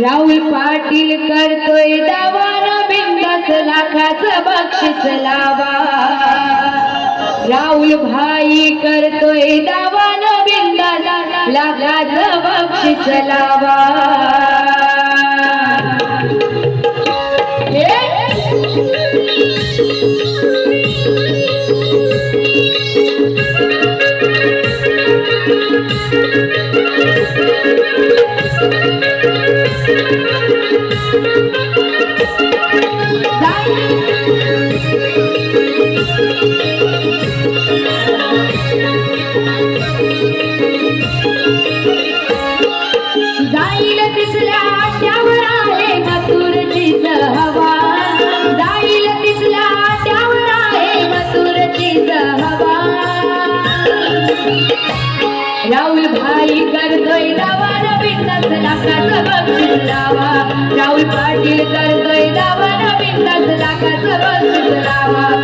राहुल पाटील करतोय दावा बिंदास लाखाचं बक्षीस लावा राहुल भाई करतोय दावा बिंदास लाखाचं बक्षीस लावा जाईल तिसल्या आट्यावर आहे मथुरचीच हवा जाईल तिसल्या आट्यावर आहे मथुरचीच हवा राहुल भाई करतोय दावा बिंदास लाखाचं बक्षीस लावा राहुल पाटील करतोय दावा बिंदास लाखाचं बक्षीस लावा